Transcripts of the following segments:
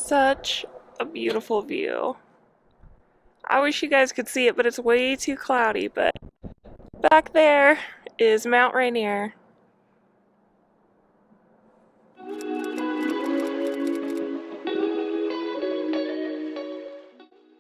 Such a beautiful view. I wish you guys could see it, but it's way too cloudy. But back there is Mount Rainier.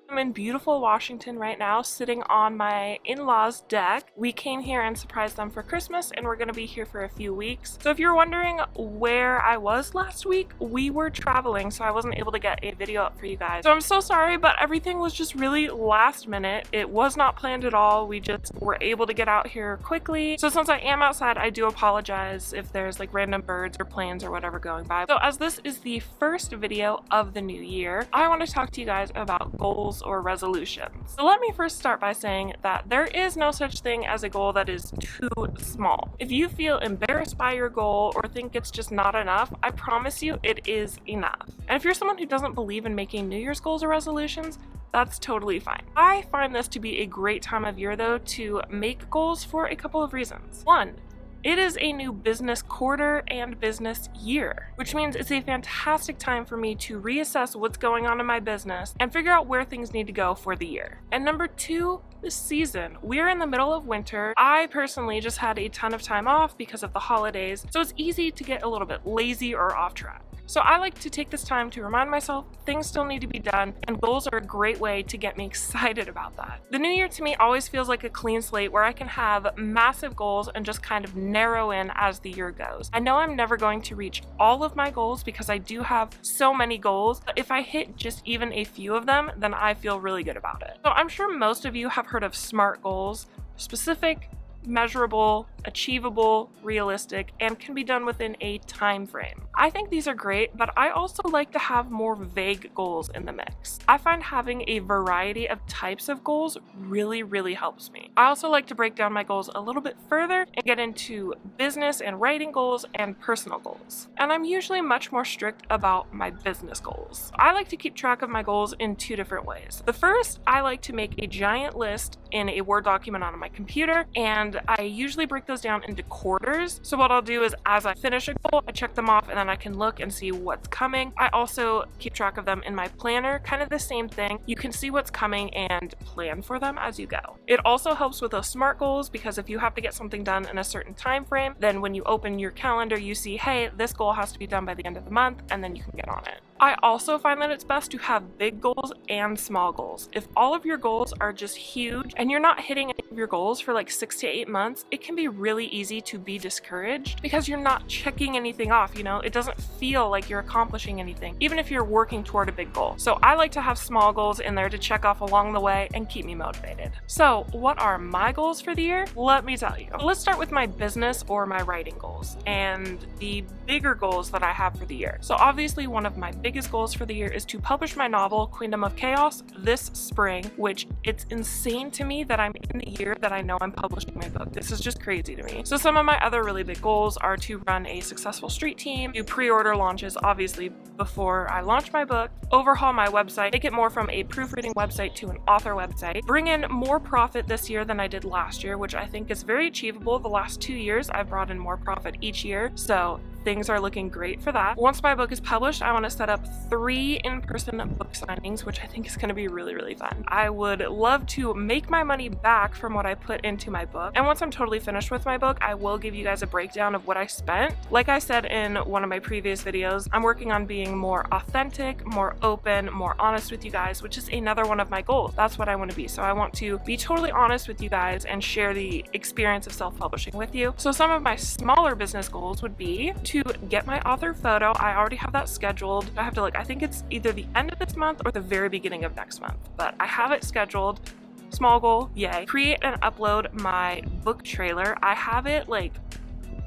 I'm in beautiful Washington right now, sitting on my in-laws' deck. We came here and surprised them for Christmas, and we're going to be here for a few weeks. So if you're wondering where I was last week, we were traveling, so I wasn't able to get a video up for you guys. So I'm so sorry, but everything was just really last minute. It was not planned at all. We just were able to get out here quickly. So since I am outside, I do apologize if there's like random birds or planes or whatever going by. So as this is the first video of the new year, I want to talk to you guys about goals or resolutions. So let me first start by saying that there is no such thing as a goal that is too small. If you feel embarrassed by your goal or think it's just not enough, I promise you it is enough. And if you're someone who doesn't believe in making New Year's goals or resolutions, that's totally fine. I find this to be a great time of year though to make goals for a couple of reasons. One, it is a new business quarter and business year, which means it's a fantastic time for me to reassess what's going on in my business and figure out where things need to go for the year. And number two, this season. We're in the middle of winter. I personally just had a ton of time off because of the holidays, so it's easy to get a little bit lazy or off track. So I like to take this time to remind myself things still need to be done, and goals are a great way to get me excited about that. The new year to me always feels like a clean slate where I can have massive goals and just kind of narrow in as the year goes. I know I'm never going to reach all of my goals because I do have so many goals, but if I hit just even a few of them, then I feel really good about it. So I'm sure most of you have heard of SMART goals: specific, measurable, achievable, realistic, and can be done within a time frame. I think these are great, but I also like to have more vague goals in the mix. I find having a variety of types of goals really helps me. I also like to break down my goals a little bit further and get into business and writing goals and personal goals. And I'm usually much more strict about my business goals. I like to keep track of my goals in two different ways. The first, I like to make a giant list in a Word document on my computer, and I usually break those down into quarters. So what I'll do is as I finish a goal, I check them off and then I can look and see what's coming. I also keep track of them in my planner, kind of the same thing. You can see what's coming and plan for them as you go. It also helps with those SMART goals because if you have to get something done in a certain time frame, then when you open your calendar, you see, hey, this goal has to be done by the end of the month, and then you can get on it. I also find that it's best to have big goals and small goals. If all of your goals are just huge and you're not hitting any of your goals for like 6 to 8 months, it can be really easy to be discouraged because you're not checking anything off, you know? It doesn't feel like you're accomplishing anything, even if you're working toward a big goal. So I like to have small goals in there to check off along the way and keep me motivated. So what are my goals for the year? Let me tell you. Let's start with my business or my writing goals and the bigger goals that I have for the year. So obviously one of my biggest goals for the year is to publish my novel, Queendom of Chaos, this spring, which it's insane to me that I'm in the year that I know I'm publishing my book. This is just crazy to me. So some of my other really big goals are to run a successful street team, do pre-order launches, obviously, before I launch my book, overhaul my website, make it more from a proofreading website to an author website, bring in more profit this year than I did last year, which I think is very achievable. The last 2 years, I've brought in more profit each year, so things are looking great for that. Once my book is published, I want to set up 3 in-person book signings, which I think is going to be really fun. I would love to make my money back from what I put into my book, and once I'm totally finished with my book, I will give you guys a breakdown of what I spent. Like I said in one of my previous videos, I'm working on being more authentic, more open, more honest with you guys, which is another one of my goals. That's what I want to be. So I want to be totally honest with you guys and share the experience of self-publishing with you. So some of my smaller business goals would be to get my author photo. I already have that scheduled. I have to I think it's either the end of this month or the very beginning of next month, but I have it scheduled. Small goal, yay. Create and upload my book trailer. I have it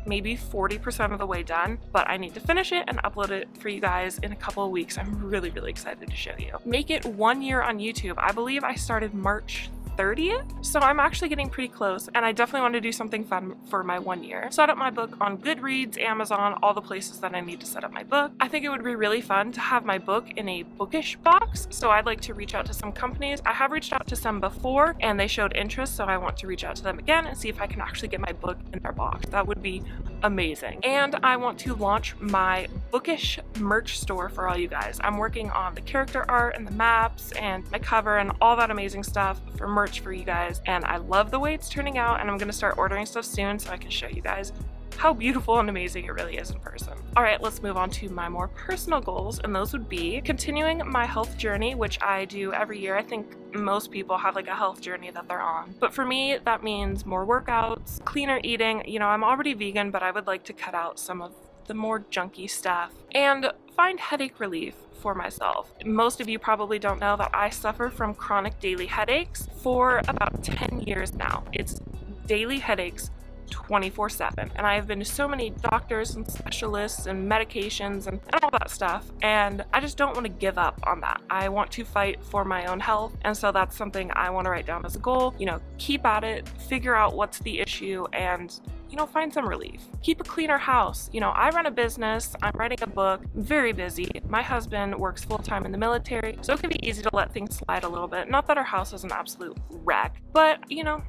maybe 40% of the way done, but I need to finish it and upload it for you guys in a couple of weeks. I'm really excited to show you. Make it 1 year on YouTube. I believe I started March 30th, so I'm actually getting pretty close, and I definitely want to do something fun for my 1 year. Set up my book on Goodreads, Amazon, all the places that I need to set up my book. I think it would be really fun to have my book in a bookish box, so I'd like to reach out to some companies. I have reached out to some before and they showed interest, so I want to reach out to them again and see if I can actually get my book in their box. That would be amazing. And I want to launch my Bookish merch store for all you guys. I'm working on the character art and the maps and my cover and all that amazing stuff for merch for you guys, and I love the way it's turning out, and I'm gonna start ordering stuff soon so I can show you guys how beautiful and amazing it really is in person. All right, let's move on to my more personal goals, and those would be continuing my health journey, which I do every year. I think most people have like a health journey that they're on. But for me, that means more workouts, cleaner eating. You know, I'm already vegan, but I would like to cut out some of the more junky stuff and find headache relief for myself. Most of you probably don't know that I suffer from chronic daily headaches for about 10 years now. It's daily headaches 24/7, and I have been to so many doctors and specialists and medications and all that stuff, and I just don't want to give up on that. I want to fight for my own health, and so that's something I want to write down as a goal. You know, keep at it, figure out what's the issue, and you know, find some relief. Keep a cleaner house. You know, I run a business, I'm writing a book, very busy. My husband works full-time in the military, so it can be easy to let things slide a little bit. Not that our house is an absolute wreck, but you know,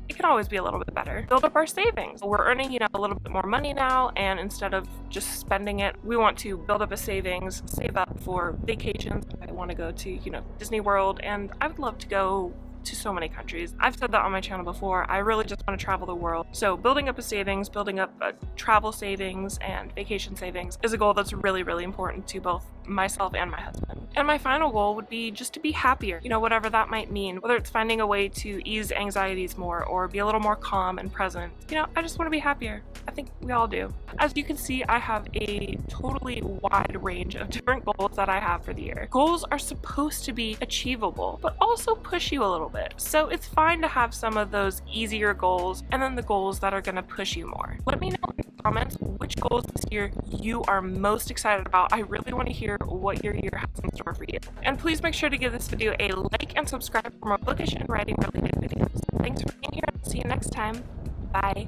it can always be a little bit better. Build up our savings. We're earning, you know, a little bit more money now, and instead of just spending it, we want to build up a savings, save up for vacations. I want to go to, you know, Disney World, and I would love to go to so many countries. I've said that on my channel before. I really just want to travel the world. So building up a savings, building up a travel savings and vacation savings is a goal that's really, really important to both myself and my husband. And my final goal would be just to be happier, you know, whatever that might mean, whether it's finding a way to ease anxieties more or be a little more calm and present. You know, I just want to be happier. I think we all do. As you can see, I have a totally wide range of different goals that I have for the year. Goals are supposed to be achievable, but also push you a little bit. So it's fine to have some of those easier goals and then the goals that are going to push you more. Let me know in the comments which goals this year you are most excited about. I really want to hear what your year has in store for you. And please make sure to give this video a like and subscribe for more bookish and writing related videos. Thanks for being here. See you next time. Bye.